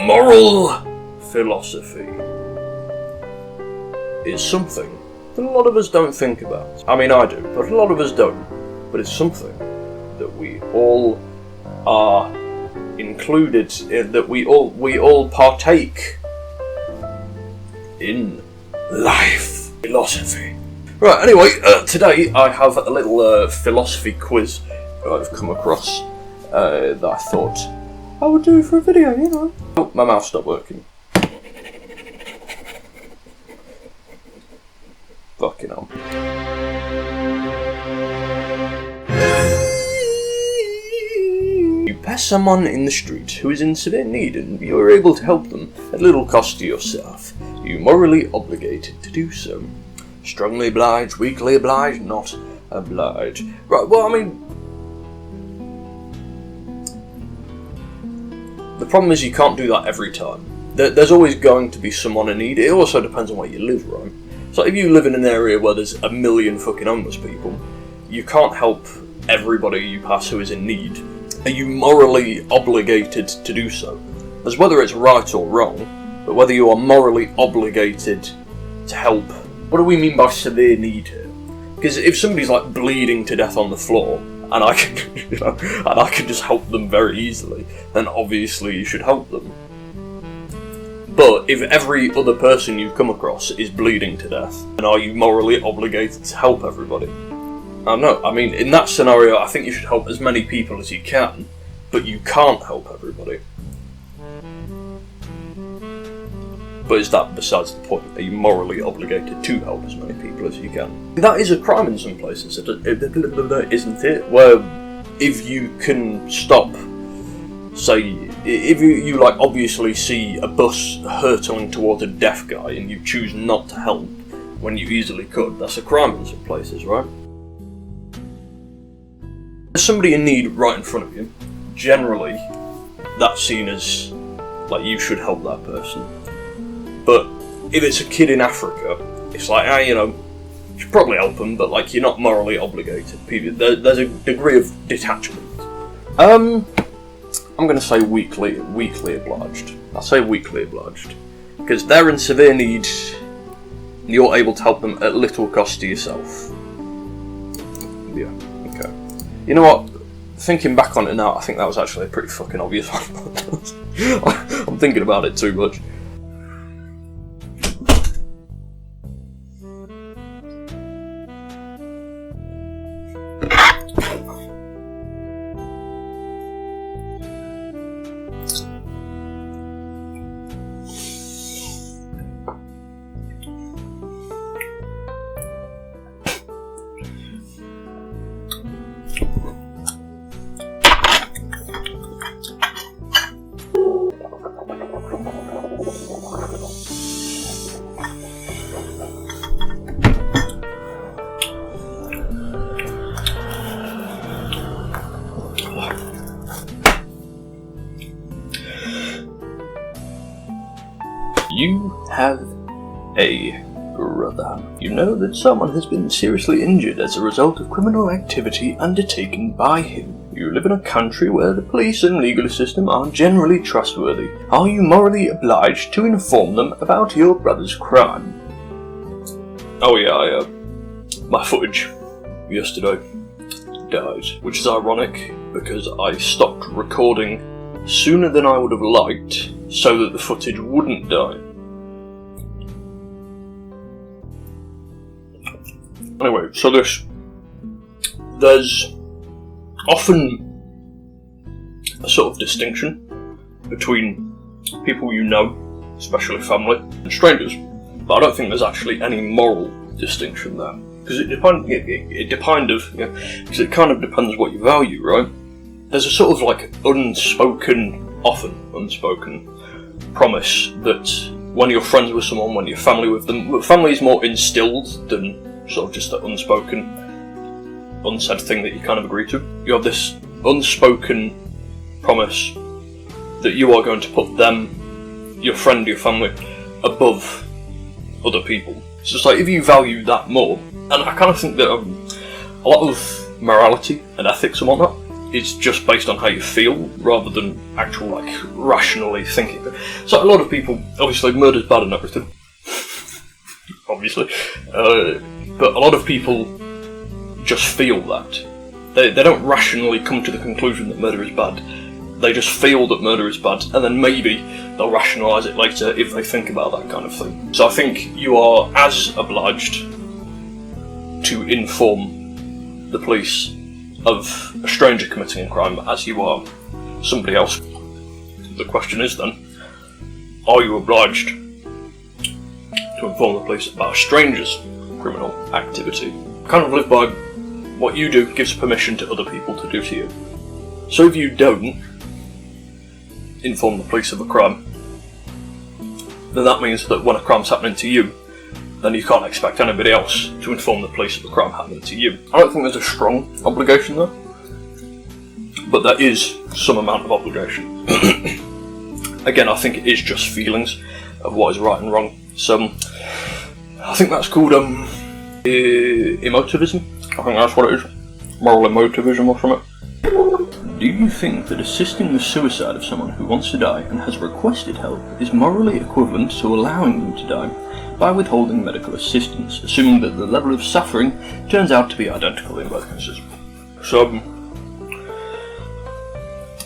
Moral philosophy is something that a lot of us don't think about. I mean, I do, but a lot of us don't. But it's something that we all are included in, that we all partake in life philosophy. Right, anyway, today I have a little philosophy quiz that I've come across that I thought I would do for a video, you know. Oh, my mouse stopped working. Fucking hell. You pass someone in the street who is in severe need and you are able to help them at little cost to yourself. Are you morally obligated to do so? Strongly obliged, weakly obliged, not obliged. Right, well, I mean, the problem is you can't do that every time. There's always going to be someone in need. It also depends on where you live, right? So if you live in an area where there's a million fucking homeless people, you can't help everybody you pass who is in need. Are you morally obligated to do so? As whether it's right or wrong, but whether you are morally obligated to help. What do we mean by severe need here? Because if somebody's like bleeding to death on the floor, and I can, and I can just help them very easily, then obviously you should help them. But if every other person you come across is bleeding to death, then are you morally obligated to help everybody? I don't know. I mean, in that scenario, I think you should help as many people as you can, but you can't help everybody. But is that besides the point? Are you morally obligated to help as many people as you can? That is a crime in some places, isn't it? Where if you can stop, say, if you like obviously see a bus hurtling towards a deaf guy and you choose not to help when you easily could, that's a crime in some places, right? There's somebody in need right in front of you. Generally, that's seen as like you should help that person. But if it's a kid in Africa, it's like, you should probably help them, but like you're not morally obligated. There's a degree of detachment. I'm going to say weakly obliged. I'll say weakly obliged. Because they're in severe need, you're able to help them at little cost to yourself. Yeah, okay. You know what? Thinking back on it now, I think that was actually a pretty fucking obvious one. I'm thinking about it too much. You have a brother. You know that someone has been seriously injured as a result of criminal activity undertaken by him. You live in a country where the police and legal system are generally trustworthy. Are you morally obliged to inform them about your brother's crime? Oh yeah, my footage yesterday died, which is ironic because I stopped recording sooner than I would have liked so that the footage wouldn't die. Anyway, so there's often a sort of distinction between people you know, especially family, and strangers. But I don't think there's actually any moral distinction there. Because it kind of depends what you value, right? There's a sort of like often unspoken promise that when you're friends with someone, when you're family with them, family is more instilled than sort of just an unspoken, unsaid thing that you kind of agree to. You have this unspoken promise that you are going to put them, your friend, your family, above other people. It's just like, if you value that more, and I kind of think that a lot of morality and ethics and whatnot it's just based on how you feel rather than actual like rationally thinking. So a lot of people, obviously, murder's bad and everything, obviously, but a lot of people just feel that. They don't rationally come to the conclusion that murder is bad. They just feel that murder is bad, and then maybe they'll rationalise it later if they think about that kind of thing. So I think you are as obliged to inform the police of a stranger committing a crime as you are somebody else. The question is then, are you obliged to inform the police about a stranger's criminal activity? Kind of live by what you do gives permission to other people to do to you. So if you don't inform the police of a crime, then that means that when a crime's happening to you, then you can't expect anybody else to inform the police of a crime happening to you. I don't think there's a strong obligation there, but there is some amount of obligation. Again, I think it is just feelings of what is right and wrong. So, I think that's called emotivism. I think that's what it is. Moral emotivism or something. Do you think that assisting the suicide of someone who wants to die and has requested help is morally equivalent to allowing them to die by withholding medical assistance, assuming that the level of suffering turns out to be identical in both cases? So,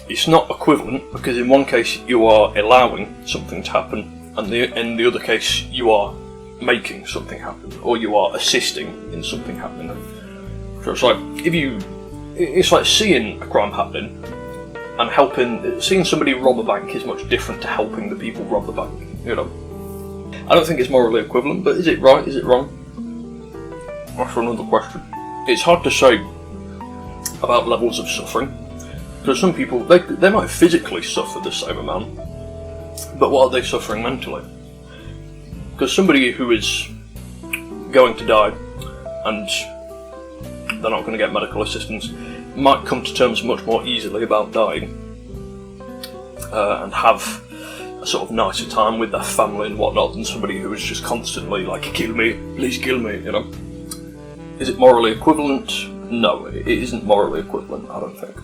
it's not equivalent because in one case you are allowing something to happen, and in the other case you are making something happen, or you are assisting in something happening. So it's like seeing a crime happening and seeing somebody rob a bank is much different to helping the people rob the bank, you know. I don't think it's morally equivalent, but is it right, is it wrong? That's another question. It's hard to say about levels of suffering, because some people, they might physically suffer the same amount, but what are they suffering mentally? Because somebody who is going to die and they're not going to get medical assistance might come to terms much more easily about dying and have a sort of nicer time with their family and whatnot than somebody who is just constantly like, kill me, please kill me, you know. Is it morally equivalent? No, it isn't morally equivalent, I don't think.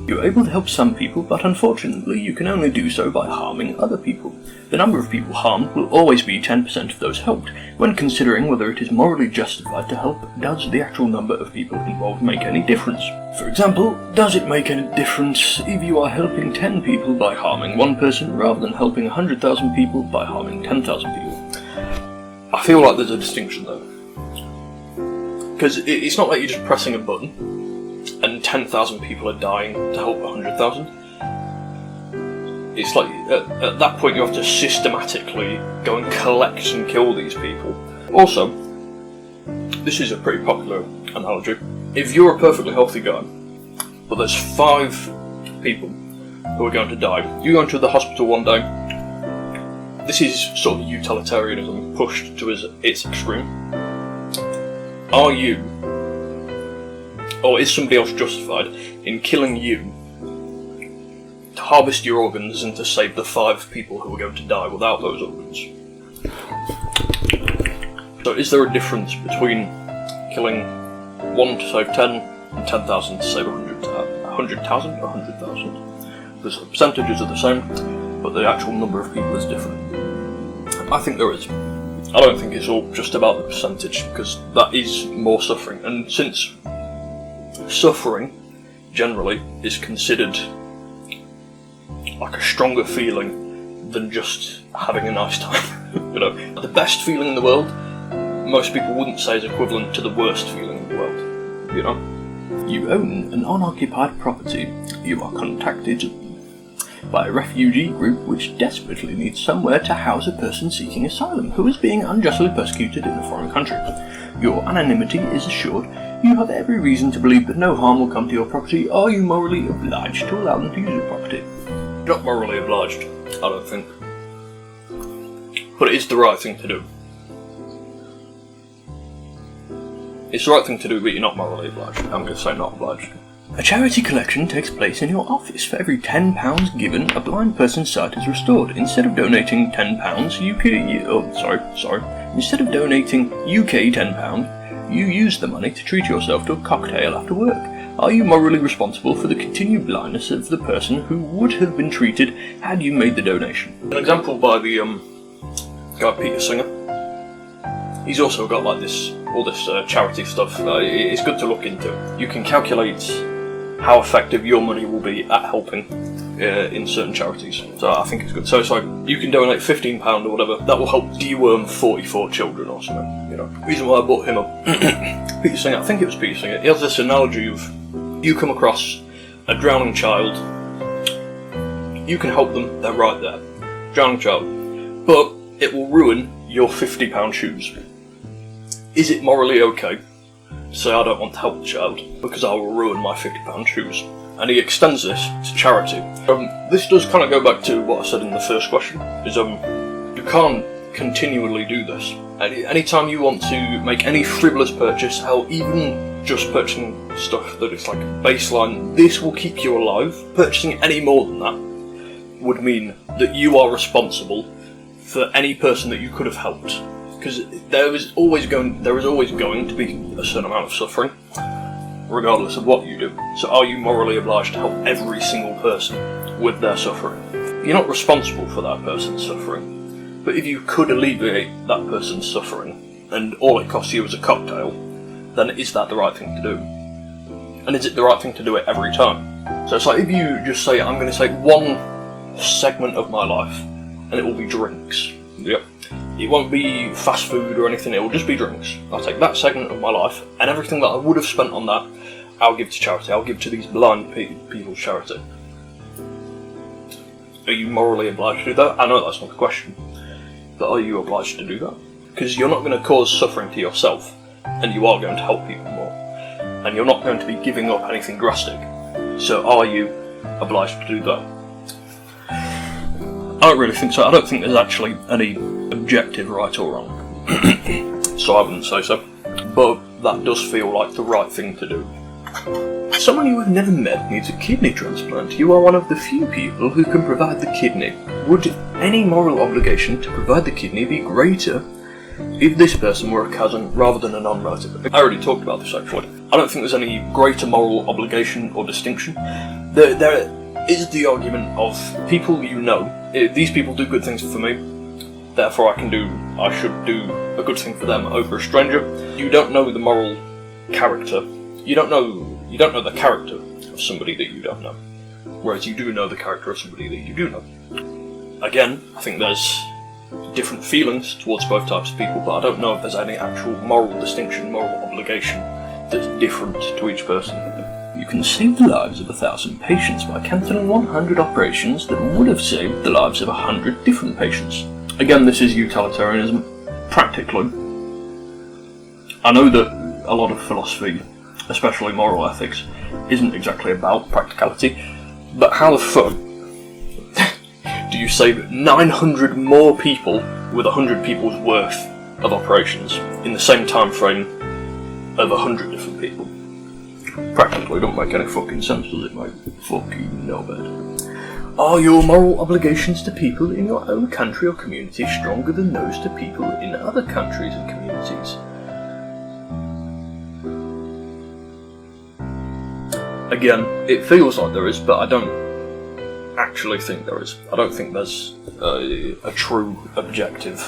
You're able to help some people, but unfortunately you can only do so by harming other people. The number of people harmed will always be 10% of those helped. When considering whether it is morally justified to help, does the actual number of people involved make any difference? For example, does it make any difference if you are helping 10 people by harming one person rather than helping 100,000 people by harming 10,000 people? I feel like there's a distinction there. Because it's not like you're just pressing a button and 10,000 people are dying to help 100,000. It's like, at that point you have to systematically go and collect and kill these people. Also, this is a pretty popular analogy. If you're a perfectly healthy guy, but there's 5 people who are going to die, you go into the hospital one day, this is sort of utilitarianism pushed to its extreme. Are you, or is somebody else justified in killing you to harvest your organs and to save the 5 people who are going to die without those organs? So is there a difference between killing 1 to save 10 and 10,000 to save 100,000 or 100,000? Because the percentages are the same, but the actual number of people is different. I think there is. I don't think it's all just about the percentage, because that is more suffering, and since suffering generally is considered like a stronger feeling than just having a nice time. You know, the best feeling in the world, most people wouldn't say is equivalent to the worst feeling in the world, you know. You own an unoccupied property. You are contacted by a refugee group which desperately needs somewhere to house a person seeking asylum who is being unjustly persecuted in a foreign country. Your anonymity is assured. You have every reason to believe that no harm will come to your property. Are you morally obliged to allow them to use your property? Not morally obliged, I don't think. But it is the right thing to do. It's the right thing to do, but you're not morally obliged. I'm going to say not obliged. A charity collection takes place in your office. For every £10 given, a blind person's sight is restored. Instead of donating £10, Instead of donating UK £10, you use the money to treat yourself to a cocktail after work. Are you morally responsible for the continued blindness of the person who would have been treated had you made the donation? An example by the guy Peter Singer. He's also got like all this charity stuff. It's good to look into. You can calculate how effective your money will be at helping in certain charities. So I think it's good. So it's like you can donate £15 or whatever. That will help deworm 44 children or something. You know. The reason why I brought him up, Peter Singer. I think it was Peter Singer. He has this analogy of you come across a drowning child. You can help them. They're right there. Drowning child, but it will ruin your £50 shoes. Is it morally okay to say I don't want to help the child because I will ruin my £50 shoes? And he extends this to charity. This does kind of go back to what I said in the first question, is you can't continually do this. Anytime you want to make any frivolous purchase, hell, even just purchasing stuff that is like a baseline, this will keep you alive. Purchasing any more than that would mean that you are responsible for any person that you could have helped. Because there is always going to be a certain amount of suffering, regardless of what you do. So are you morally obliged to help every single person with their suffering? You're not responsible for that person's suffering, but if you could alleviate that person's suffering, and all it costs you is a cocktail, then is that the right thing to do? And is it the right thing to do it every time? So it's like if you just say, I'm going to take one segment of my life, and it will be drinks. Yep. It won't be fast food or anything, it will just be drinks. I'll take that segment of my life, and everything that I would have spent on that, I'll give to charity. I'll give to these blind people's charity. Are you morally obliged to do that? I know that's not the question, but are you obliged to do that? Because you're not going to cause suffering to yourself, and you are going to help people more. And you're not going to be giving up anything drastic. So are you obliged to do that? I don't really think so. I don't think there's actually any objective right or wrong. So I wouldn't say so. But that does feel like the right thing to do. Someone you have never met needs a kidney transplant. You are one of the few people who can provide the kidney. Would any moral obligation to provide the kidney be greater if this person were a cousin rather than a non-relative? I already talked about this actually. I don't think there's any greater moral obligation or distinction. There is the argument of people you know. These people do good things for me, therefore I should do a good thing for them over a stranger. You don't know the moral character. You don't know the character of somebody that you don't know, whereas you do know the character of somebody that you do know. Again, I think there's different feelings towards both types of people, but I don't know if there's any actual moral distinction, moral obligation that's different to each person. You can save the lives of 1,000 patients by cancelling 100 operations that would have saved the lives of 100 different patients. Again, this is utilitarianism. Practically, I know that a lot of philosophy, especially moral ethics, isn't exactly about practicality, but how the fuck do you save 900 more people with 100 people's worth of operations in the same time frame of 100 different people? Practically don't make any fucking sense, does it, mate? Fucking no bad. Are your moral obligations to people in your own country or community stronger than those to people in other countries and communities? Again, it feels like there is, but I don't actually think there is. I don't think there's a true, objective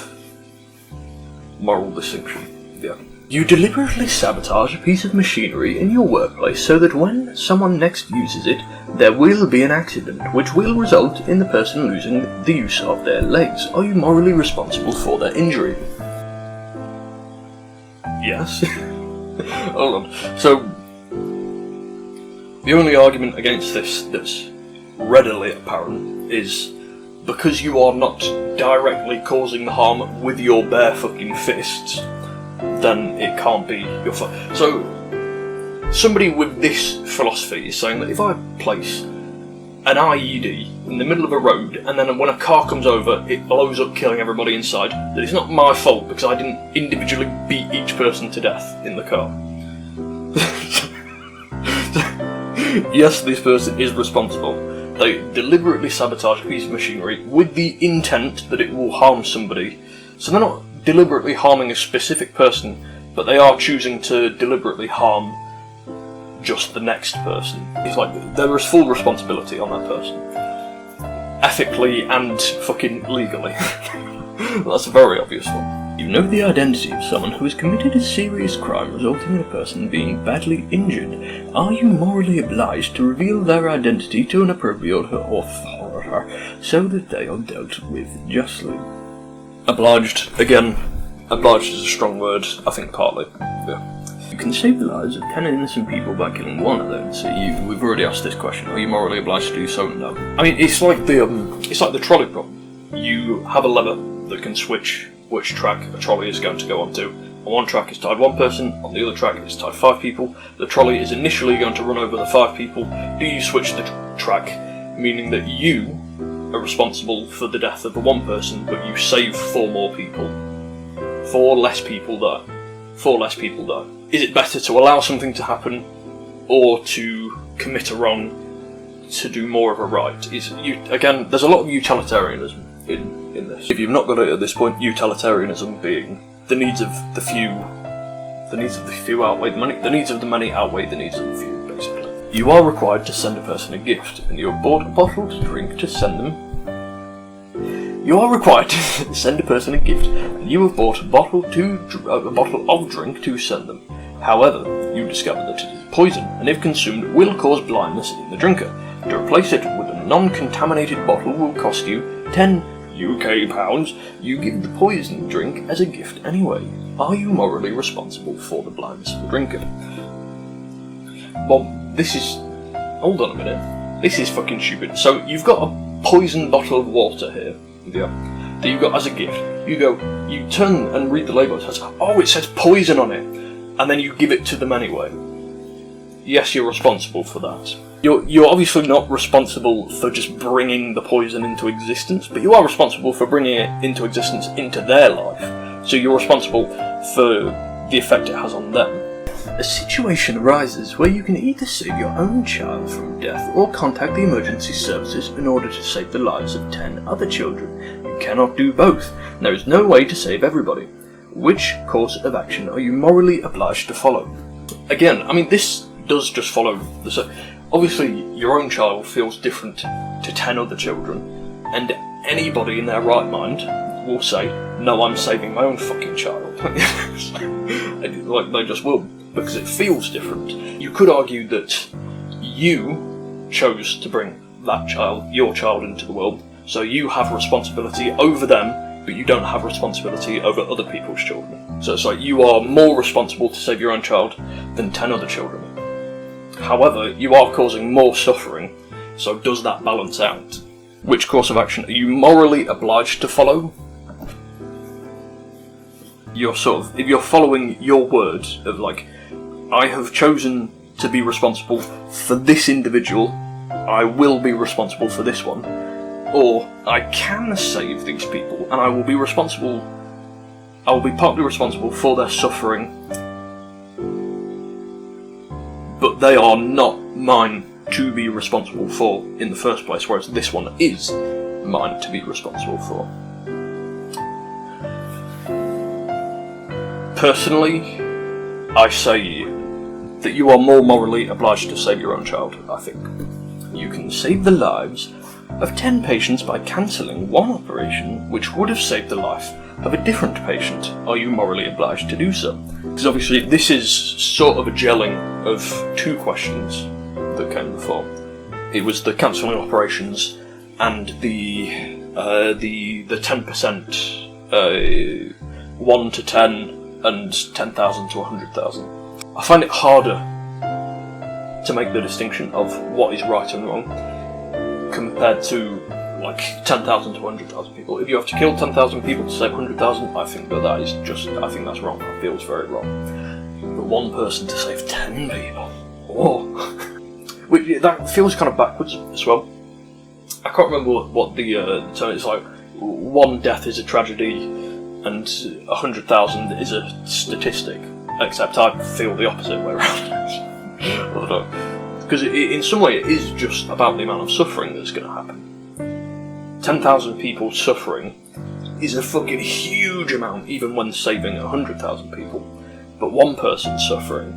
moral distinction. Yeah. You deliberately sabotage a piece of machinery in your workplace so that when someone next uses it, there will be an accident, which will result in the person losing the use of their legs. Are you morally responsible for their injury? Yes. Hold on. So, the only argument against this that's readily apparent is because you are not directly causing the harm with your bare fucking fists, then it can't be your fault. So, somebody with this philosophy is saying that if I place an IED in the middle of a road, and then when a car comes over, it blows up, killing everybody inside, that it's not my fault because I didn't individually beat each person to death in the car. Yes, this person is responsible. They deliberately sabotage a piece of machinery with the intent that it will harm somebody. So they're not deliberately harming a specific person, but they are choosing to deliberately harm just the next person. It's like, there is full responsibility on that person. Ethically and fucking legally. That's a very obvious one. You know the identity of someone who has committed a serious crime resulting in a person being badly injured. Are you morally obliged to reveal their identity to an appropriate authority so that they are dealt with justly? Obliged, again, obliged is a strong word, I think partly, yeah. You can save the lives of 10 innocent people by killing one of them. So we've already asked this question. Are you morally obliged to do so? No. I mean, it's like the trolley problem. You have a lever that can switch which track a trolley is going to go onto. On one track it's tied one person, on the other track it's tied 5 people. The trolley is initially going to run over the 5 people. Do you switch the track, meaning that you are responsible for the death of the one person, but you save 4 more people? 4 less people die. 4 less people die. Is it better to allow something to happen, or to commit a wrong to do more of a right? Again, there's a lot of utilitarianism in this. If you've not got it at this point, utilitarianism being the needs of the few outweigh the many, the needs of the many outweigh the needs of the few, basically. You are required to send a person a gift, and you have bought a bottle to drink to send them. You are required to send a person a gift, and you have bought a bottle of drink to send them. However, you discover that it is poison, and if consumed, will cause blindness in the drinker. To replace it with a non-contaminated bottle will cost you 10 UK pounds. You give the poisoned drink as a gift anyway. Are you morally responsible for the blindness of the drinker? Well, hold on a minute. This is fucking stupid. So, you've got a poisoned bottle of water here. Yeah. That you got as a gift. You turn and read the label, it says, oh, it says poison on it, and then you give it to them anyway. Yes, you're responsible for that. You're obviously not responsible for just bringing the poison into existence, but you are responsible for bringing it into existence into their life. So you're responsible for the effect it has on them. A situation arises where you can either save your own child from death or contact the emergency services in order to save the lives of 10 other children. You cannot do both. There is no way to save everybody. Which course of action are you morally obliged to follow? Again, I mean, this does just follow obviously, your own child feels different to 10 other children, and anybody in their right mind will say, no, I'm saving my own fucking child. Like, they just will, because it feels different. You could argue that you chose to bring that child, your child, into the world, so you have responsibility over them, but you don't have responsibility over other people's children. So it's like you are more responsible to save your own child than 10 other children. However, you are causing more suffering, so does that balance out? Which course of action are you morally obliged to follow? If you're following your word of like, I have chosen to be responsible for this individual, I will be responsible for this one, or I can save these people, and I will be partly responsible for their suffering, but they are not mine to be responsible for in the first place, whereas this one is mine to be responsible for. Personally, I say that you are more morally obliged to save your own child, I think. You can save the lives of 10 patients by cancelling one operation which would have saved the life of a different patient. Are you morally obliged to do so? Because obviously this is sort of a gelling of 2 questions that came before. It was the cancelling operations and the 10%, 1 to 10 and 10,000 to 100,000. I find it harder to make the distinction of what is right and wrong compared to like 10,000 to 100,000 people. If you have to kill 10,000 people to save 100,000, I think that's wrong. That feels very wrong. But one person to save 10 people, that feels kind of backwards as well. I can't remember what the term is. Like, one death is a tragedy and 100,000 is a statistic, except I feel the opposite way around. I don't know. Because in some way it is just about the amount of suffering that's going to happen. 10,000 people suffering is a fucking huge amount, even when saving 100,000 people. But one person suffering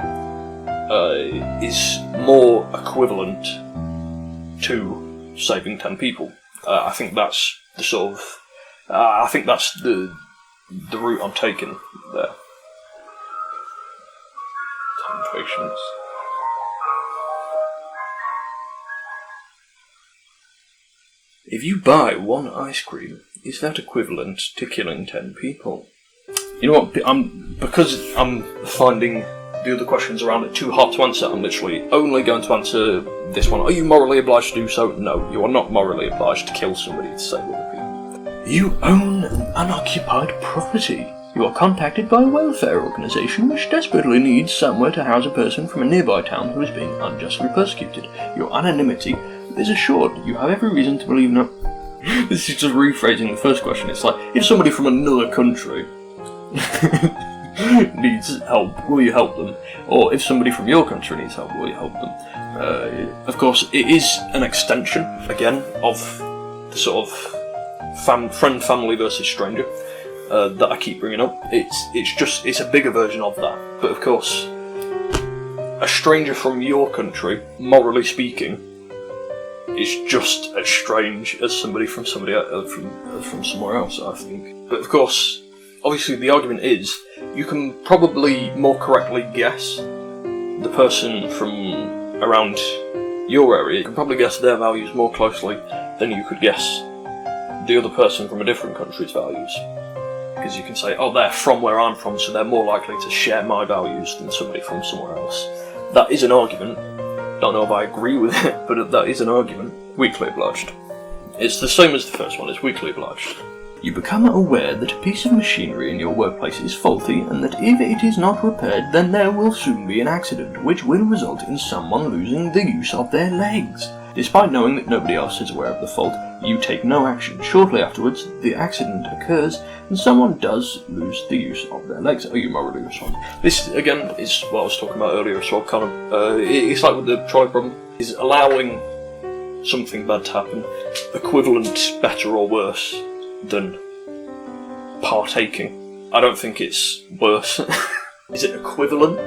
is more equivalent to saving 10 people. I think that's the sort of... I think that's the route I'm taking there. 10 patients. If you buy one ice cream, is that equivalent to killing 10 people? You know what, because I'm finding the other questions around it too hard to answer, I'm literally only going to answer this one. Are you morally obliged to do so? No, you are not morally obliged to kill somebody to save other people. You own unoccupied property. You are contacted by a welfare organisation which desperately needs somewhere to house a person from a nearby town who is being unjustly persecuted. Your anonymity is assured. You have every reason to believe no... This is just rephrasing the first question. It's like, if somebody from another country needs help, will you help them? Or if somebody from your country needs help, will you help them? Of course, it is an extension, again, of the sort of friend, family versus stranger that I keep bringing up. It's a bigger version of that. But of course, a stranger from your country, morally speaking, is just as strange as somebody from from somewhere else, I think. But of course, obviously the argument is, you can probably more correctly guess the person from around your area. You can probably guess their values more closely than you could guess the other person from a different country's values. Because you can say, oh, they're from where I'm from, so they're more likely to share my values than somebody from somewhere else. That is an argument. Don't know if I agree with it, but that is an argument. Weakly obliged. It's the same as the first one, it's weakly obliged. You become aware that a piece of machinery in your workplace is faulty, and that if it is not repaired, then there will soon be an accident, which will result in someone losing the use of their legs. Despite knowing that nobody else is aware of the fault, you take no action. Shortly afterwards, the accident occurs, and someone does lose the use of their legs. Are you morally responsible? This, again, is what I was talking about earlier, so kind of, it's like with the trolley problem, is allowing something bad to happen, equivalent, better or worse, than partaking. I don't think it's worse. Is it equivalent?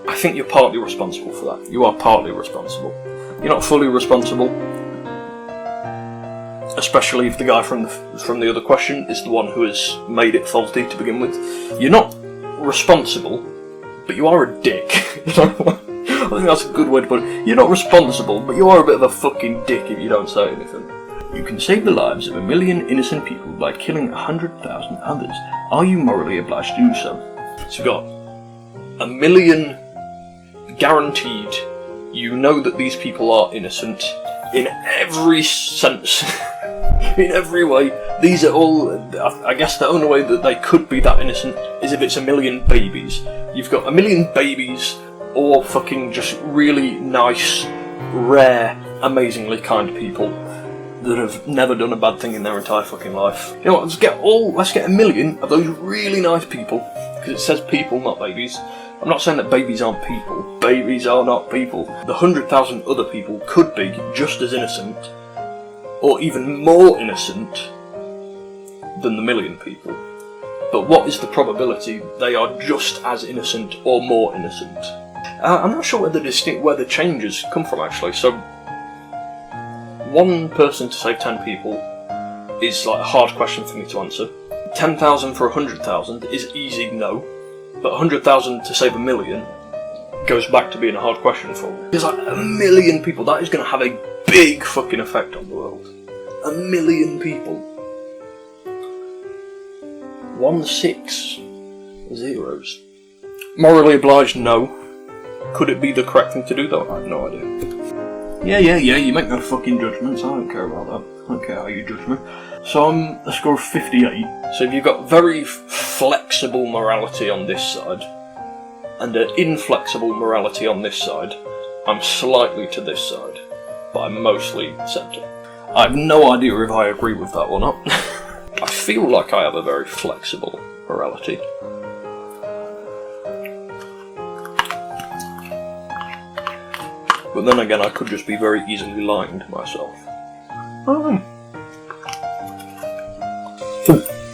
I think you're partly responsible for that. You are partly responsible. You're not fully responsible, especially if the guy from the other question is the one who has made it faulty to begin with. You're not responsible, but you are a dick. I think that's a good way to put it. You're not responsible, but you are a bit of a fucking dick if you don't say anything. You can save the lives of 1 million innocent people by killing 100,000 others. Are you morally obliged to do so? So you've got 1 million guaranteed. You know that these people are innocent in every sense. In every way. These are all... I guess the only way that they could be that innocent is if it's 1 million babies. You've got 1 million babies, or fucking just really nice, rare, amazingly kind people that have never done a bad thing in their entire fucking life. You know what, let's get 1 million of those really nice people, because it says people, not babies. I'm not saying that babies aren't people. Babies are not people. The 100,000 other people could be just as innocent, or even more innocent, than the 1 million people. But what is the probability they are just as innocent or more innocent? I'm not sure where the changes come from, actually. So, 1 person to save 10 people is like a hard question for me to answer. 10,000 for 100,000 is easy, no. But 100,000 to save 1 million goes back to being a hard question for me. Because like 1 million people, that is going to have a big fucking effect on the world. 1 million people. 16 zeros. Morally obliged, no. Could it be the correct thing to do though? I have no idea. Yeah, you make no fucking judgments, I don't care about that. I don't care how you judge me. So I'm a score of 58. So if you've got very flexible morality on this side, and an inflexible morality on this side, I'm slightly to this side, but I'm mostly centre. I have no idea if I agree with that or not. I feel like I have a very flexible morality. But then again, I could just be very easily lying to myself.